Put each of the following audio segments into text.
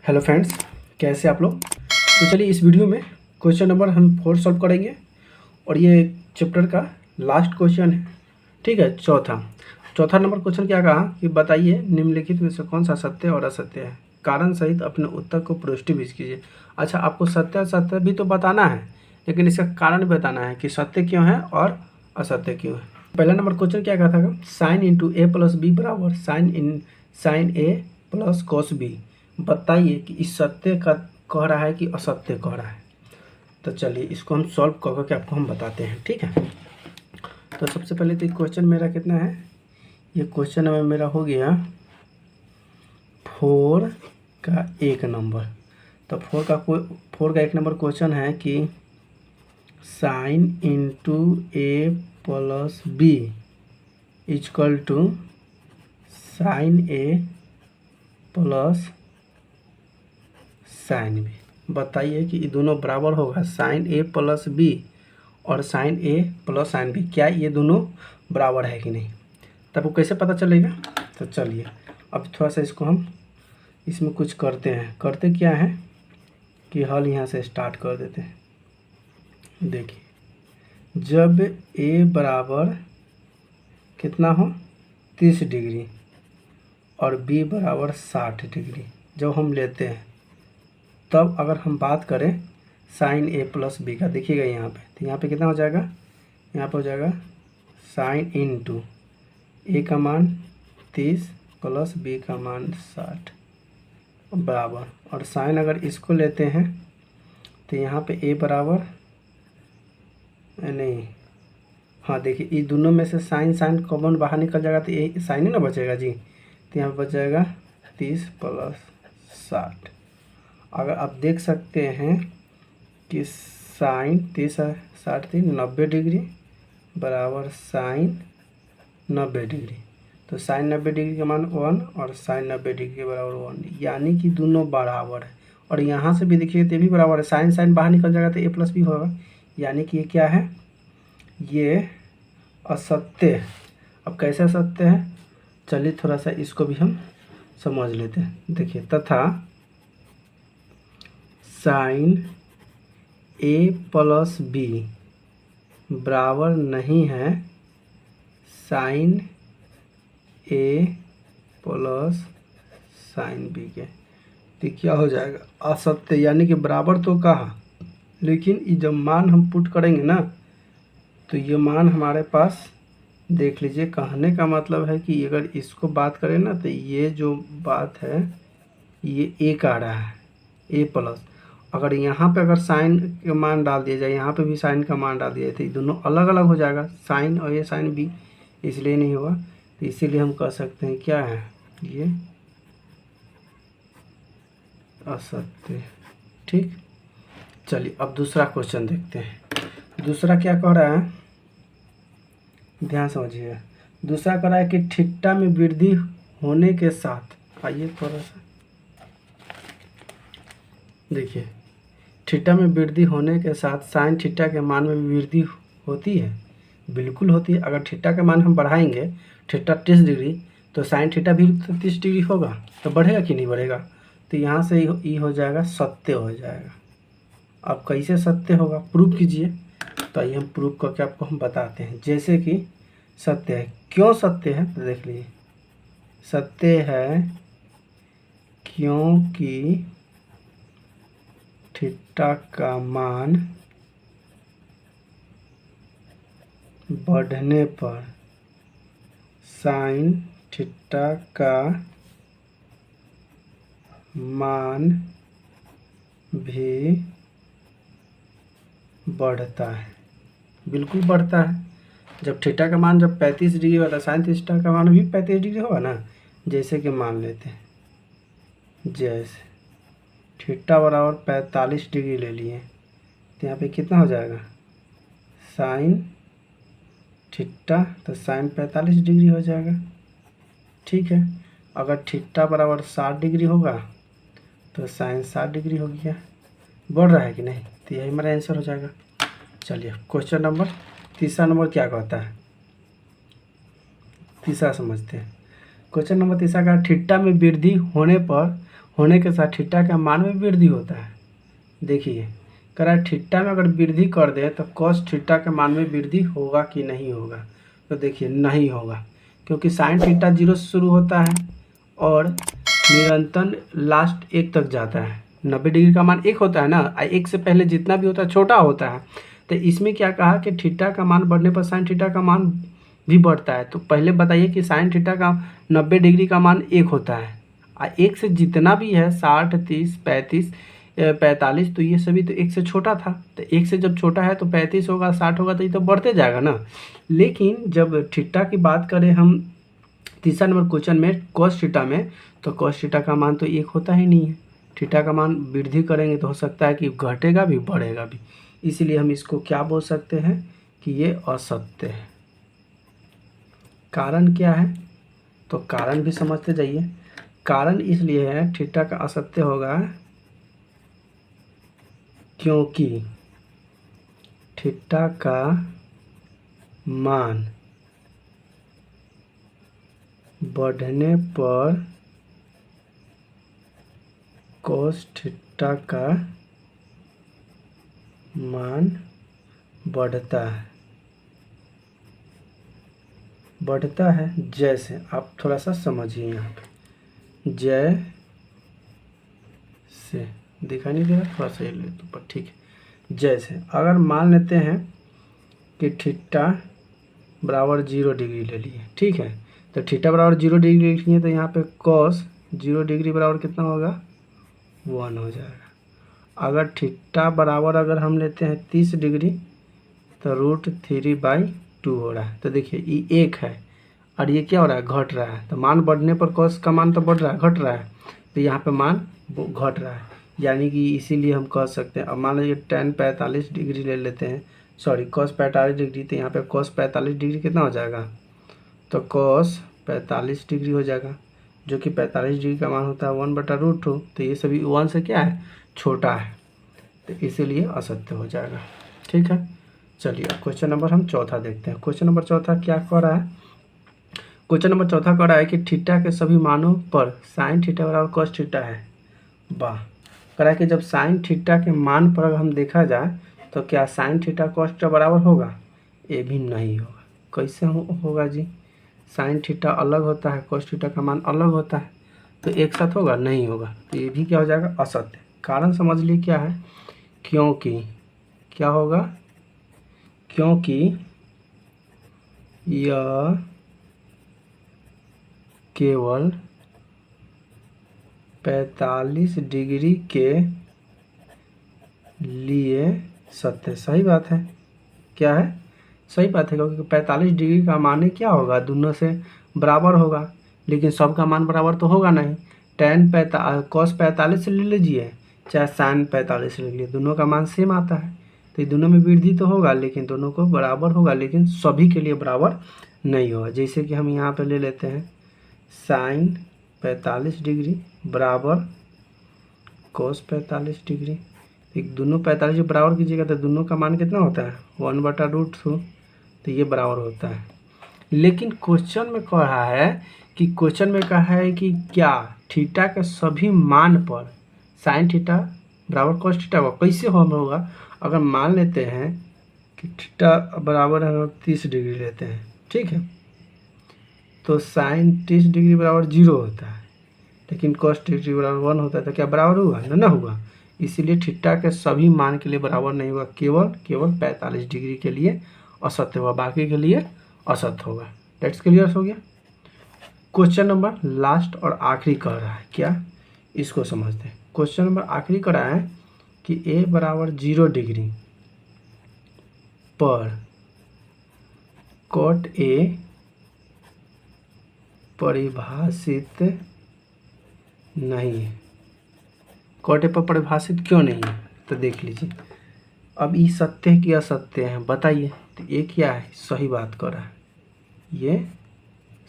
Hello friends, कैसे आप लोग। तो चलिए इस वीडियो में क्वेश्चन नंबर हम 4 सॉल्व करेंगे और ये चैप्टर का लास्ट क्वेश्चन है। ठीक है, चौथा नंबर क्वेश्चन क्या कहा कि बताइए निम्नलिखित में से कौन सा सत्य और असत्य है, कारण सहित अपने उत्तर को प्रोष्टिबिज कीजिए। अच्छा, आपको सत्य असत्य भी तो बताना है, लेकिन इसका कारण बताना है कि सत्य क्यों है और असत्य क्यों है। पहला नंबर क्वेश्चन क्या कहा था, sign into A plus B बराबर sign A plus cos B. बताइए कि इस सत्य का कह रहा है कि असत्य कह रहा है। तो चलिए इसको हम सॉल्व करके आपको हम बताते हैं। ठीक है, तो सबसे पहले तो क्वेश्चन मेरा कितना है, ये क्वेश्चन में मेरा हो गया 4 का 1 नंबर। तो 4 का 1 नंबर क्वेश्चन है कि sine into A plus B is equal to sine A plus sine B. बताइए कि ये दोनों बराबर होगा, साइन ए प्लस बी और sine A plus sine B, क्या ये दोनों बराबर है कि नहीं। तब वो कैसे पता चलेगा। तो चलिए अब थोड़ा सा इसको हम इसमें कुछ करते हैं। करते क्या है कि हल यहाँ से स्टार्ट कर देते हैं। देखिए, जब ए बराबर कितना हो 30 डिग्री और बी बराबर 60 डिग्री जब हम लेते हैं, तब अगर हम बात करें साइन ए प्लस बी का, देखिएगा यहाँ पे, तो यहाँ पे कितना हो जाएगा, यहाँ पे हो जाएगा साइन इंटू ए का मान 30 प्लस बी का मान 60 बराबर, और साइन अगर इसको लेते हैं तो यहाँ पे ए बराबर नहीं, हाँ देखिए ये दोनों में से साइन साइन कॉमन बाहर निकल जाएगा तो ए साइन ही ना बचेगा जी। तो यहाँ पे बच जाएगा 30 प्लस 60। अगर आप देख सकते हैं कि साइन 30 60 3 90 डिग्री बराबर साइन 90 डिग्री, तो साइन 90 डिग्री का मान 1 और साइन 90 डिग्री के बराबर 1, यानी कि दोनों बराबर है। और यहाँ से भी देखिए तो ये भी बराबर है, साइन साइन बाहर निकल जाएगा तो ए प्लस बी होगा, यानी कि ये क्या है, ये असत्य है। अब कैसे असत्य है, चलिए थोड़ा सा इसको भी हम समझ लेते हैं। देखिए, तथा साइन ए प्लस बी बराबर नहीं है sign A plus sine B के। तो क्या हो जाएगा, असत्य, यानी कि बराबर तो कहा, लेकिन ये जब मान हम पुट करेंगे ना, तो ये मान हमारे पास देख लीजिए, कहने का मतलब है कि अगर इसको बात करें ना, तो ये जो बात है ये एक आ रहा है ए प्लस, अगर यहाँ पे अगर साइन का मान डाल दिया जाए, यहाँ पे भी साइन का मान डाल दिया जाए, तो दोनों अलग अलग हो जाएगा, साइन और ये साइन बी, इसलिए नहीं होगा। तो इसीलिए हम कह सकते हैं क्या है, ये असत्य। ठीक, चलिए अब दूसरा क्वेश्चन देखते हैं। दूसरा क्या कह रहा है, ध्यान समझिए। दूसरा कह रहा है कि थीटा में वृद्धि होने के साथ, आइए थोड़ा सा देखिए, थीटा में वृद्धि होने के साथ साइन थीटा के मान में भी वृद्धि होती है। बिल्कुल होती है। अगर थीटा का मान हम बढ़ाएंगे, थीटा 30 डिग्री, तो साइन थीटा भी तो 30 डिग्री होगा, तो बढ़ेगा कि नहीं बढ़ेगा। तो यहाँ से ये हो जाएगा सत्य हो जाएगा। अब कैसे सत्य होगा, प्रूव कीजिए। तो आइए हम प्रूव करके आपको हम बताते हैं। जैसे कि सत्य है, क्यों सत्य है, तो देख लीजिए, सत्य है क्योंकि थीटा का मान बढ़ने पर साइन थीटा का मान भी बढ़ता है। बिल्कुल बढ़ता है। जब थीटा का मान जब 35 डिग्री होता है, साइन थीटा का मान भी 35 डिग्री होगा ना। जैसे कि मान लेते हैं, जैसे थीटा बराबर 45 डिग्री ले लिए, तो यहाँ पे कितना हो जाएगा, साइन थीटा, तो साइन 45 डिग्री हो जाएगा। ठीक है, अगर थीटा बराबर 60 डिग्री होगा तो साइन 60 डिग्री हो गया। बढ़ रहा है कि नहीं, तो यही हमारा आंसर हो जाएगा। चलिए क्वेश्चन नंबर तीसरा नंबर क्या कहता है, तीसरा समझते हैं। क्वेश्चन नंबर तीसरा का, थीटा में वृद्धि होने पर होने के साथ थीटा का मान में वृद्धि होता है। देखिए कह रहा है थीटा में अगर वृद्धि कर दें तो कॉस थीटा के मान में वृद्धि होगा कि नहीं होगा। तो देखिए नहीं होगा, क्योंकि साइन थीटा 0 से शुरू होता है और निरंतर लास्ट 1 तक जाता है। 90 डिग्री का मान 1 होता है ना, 1 से पहले जितना भी होता है छोटा होता है। तो इसमें क्या कहा कि थीटा का मान बढ़ने पर साइन थीटा का मान भी बढ़ता है। तो पहले बताइए कि साइन थीटा का 90 डिग्री का मान 1 होता है, 1 से जितना भी है 60, 30, 35, 45, तो ये सभी तो 1 से छोटा था। तो 1 से जब छोटा है तो 35 होगा, 60 होगा, तो ये तो बढ़ते जाएगा ना। लेकिन जब थीटा की बात करें हम तीसरा नंबर क्वेश्चन में कॉस थीटा में, तो कॉस थीटा का मान तो 1 होता ही नहीं है। थीटा का मान वृद्धि करेंगे तो हो सकता है कि घटेगा भी बढ़ेगा भी, इसीलिए हम इसको क्या बोल सकते हैं कि ये असत्य है। कारण क्या है, तो कारण भी समझते जाइए। कारण इसलिए है थीटा का असत्य होगा क्योंकि थीटा का मान बढ़ने पर कॉस थीटा का मान बढ़ता है। जैसे आप थोड़ा सा समझिए यहाँ पे, जैसे दिखाई नहीं दे रहा, थोड़ा सा ले तो पर ठीक है। जैसे अगर मान लेते हैं कि थीटा बराबर 0 डिग्री ले लिए, ठीक है, तो थीटा बराबर 0 डिग्री लिखिए तो यहाँ पे कॉस 0 डिग्री बराबर कितना होगा, 1 हो जाएगा। अगर थीटा बराबर अगर हम लेते हैं 30 डिग्री तो √3/2 हो रहा है। तो देखिए ये 1 है और ये क्या हो रहा है, घट रहा है। तो मान बढ़ने पर कॉस का मान तो बढ़ रहा है, घट रहा है, तो यहाँ पे मान घट रहा है, यानी कि इसीलिए हम कह सकते हैं। अब मान लीजिए tan 45 डिग्री ले लेते हैं, सॉरी cos 45 डिग्री, तो यहाँ पे cos 45 डिग्री कितना हो जाएगा, तो cos 45 डिग्री हो जाएगा, जो कि 45 डिग्री का मान होता है 1/√2। तो ये सभी 1 से क्या है, छोटा है, तो इसीलिए असत्य हो जाएगा। ठीक है, चलिए अब क्वेश्चन नंबर हम चौथा देखते हैं। क्वेश्चन नंबर चौथा क्या कह रहा है, क्वेश्चन नंबर चौथा कह रहा है कि थीटा के सभी मानों पर साइन थीटा बराबर कॉस थीटा है। वाह, कह रहा है कि जब साइन थीटा के मान पर अगर हम देखा जाए तो क्या साइन थीटा कॉस थीटा बराबर होगा, ये भी नहीं होगा। कैसे होगा जी, साइन थीटा अलग होता है, कॉस थीटा का मान अलग होता है, तो एक साथ होगा, नहीं होगा। तो ये भी क्या हो जाएगा, असत्य। कारण समझ ली क्या है, क्योंकि क्या होगा, क्योंकि यह केवल 45 डिग्री के लिए सत्य। सही बात है, क्या है, सही बात है, क्योंकि 45 डिग्री का मान क्या होगा, दोनों से बराबर होगा, लेकिन सबका मान बराबर तो होगा नहीं। cos 45 से ले लीजिए चाहे sin 45 से ले लीजिए, दोनों का मान सेम आता है, तो ये दोनों में वृद्धि तो होगा लेकिन दोनों को बराबर होगा, लेकिन सभी के लिए बराबर नहीं होगा। जैसे कि हम यहाँ पे ले लेते हैं sin 45 डिग्री बराबर cos 45 डिग्री, एक दोनों 45 बराबर कीजिएगा तो दोनों का मान कितना होता है, 1/√2, तो ये बराबर होता है। लेकिन क्वेश्चन में कह रहा है कि क्वेश्चन में कहा है कि क्या थीटा के सभी मान पर साइन थीटा बराबर कॉस थीटा होगा। कैसे होगा, अगर मान लेते हैं कि थीटा बराबर हम 30 डिग्री लेते हैं, ठीक है, तो साइन 30 डिग्री बराबर 0 होता है, लेकिन कॉस डिग्री बराबर 1 होता है, तो क्या बराबर हुआ ना हुआ। इसीलिए थीटा के सभी मान के लिए बराबर नहीं हुआ, केवल 45 डिग्री के लिए असत्य हुआ, बाकी के लिए असत्य होगा। डेट्स क्लियर हो गया। क्वेश्चन नंबर लास्ट और आखिरी कह रहा है क्या, इसको समझते हैं। क्वेश्चन नंबर आखिरी कह रहा है कि a बराबर 0 डिग्री पर cot A परिभाषित नहीं है। cot A पर परिभाषित क्यों नहीं है, तो देख लीजिए। अब ये सत्य है कि असत्य है बताइए, तो ये क्या है, सही बात कर रहा है, ये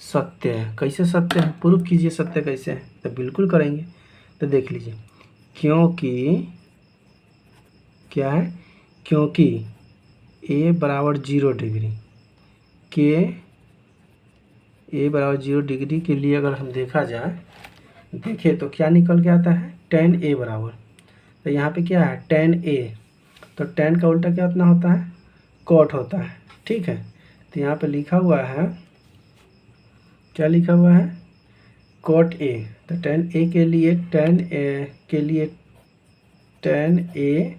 सत्य है। कैसे सत्य है, प्रूफ कीजिए सत्य कैसे है, तो बिल्कुल करेंगे। तो देख लीजिए, क्योंकि क्या है, क्योंकि a बराबर 0 डिग्री के a बराबर 0 डिग्री के लिए अगर हम देखा जाए देखें तो क्या निकल के आता है, tan a बराबर, तो यहाँ पे क्या है tan a, तो tan का उल्टा क्या उतना होता है, cot होता है। ठीक है, तो यहाँ पे लिखा हुआ है, क्या लिखा हुआ है, cot a, तो tan a के लिए tan a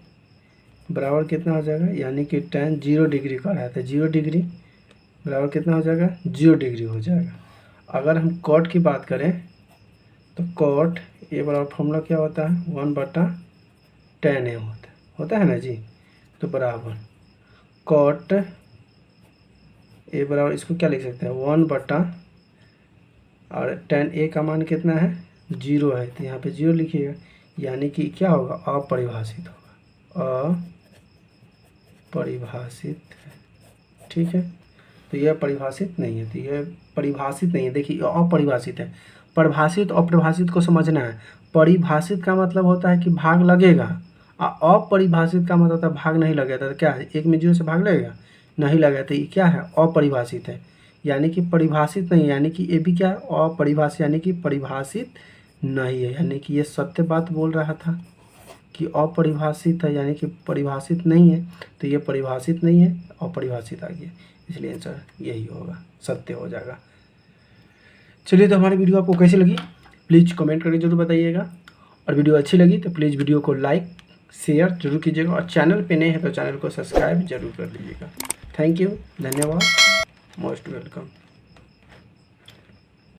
बराबर कितना हो जाएगा, यानी कि tan 0 डिग्री का है, तो 0 डिग्री बराबर कितना हो जाएगा, 0 डिग्री हो जाएगा। अगर हम cot की बात करें तो cot a बराबर फॉर्मूला क्या होता है, 1/tan a होता है ना जी। तो बराबर cot a बराबर, इसको क्या लिख सकते हैं, 1/, और tan a का मान कितना है, 0 है, तो यहाँ पे 0 लिखिएगा, यानी कि क्या होगा, अपरिभाषित होगा, अपरिभाषित है। ठीक है, तो यह परिभाषित नहीं है, तो यह परिभाषित नहीं है। देखिए अपरिभाषित है, परिभाषित और अप्रभाषित को समझना है। परिभाषित का मतलब होता है कि भाग लगेगा, और अपरिभाषित का मतलब होता है भाग नहीं लगेगा। तो क्या है, एक में 0 से भाग लगेगा, नहीं लगेगा, तो ये क्या है, अपरिभाषित है, यानी कि परिभाषित नहीं, यानी कि ये भी क्या है, अपरिभाषित, यानी कि परिभाषित नहीं है, यानी कि ये सत्य बात बोल रहा था कि अपरिभाषित है, यानी कि परिभाषित नहीं है, तो ये परिभाषित नहीं है, अपरिभाषित आ गया, इसलिए आंसर यही होगा, सत्य हो जाएगा। चलिए, तो हमारी वीडियो आपको कैसी लगी प्लीज़ कमेंट करके जरूर बताइएगा, और वीडियो अच्छी लगी तो प्लीज़ वीडियो को लाइक शेयर जरूर कीजिएगा, और चैनल पे नए हैं तो चैनल को सब्सक्राइब जरूर कर लीजिएगा। थैंक यू, धन्यवाद, मोस्ट वेलकम।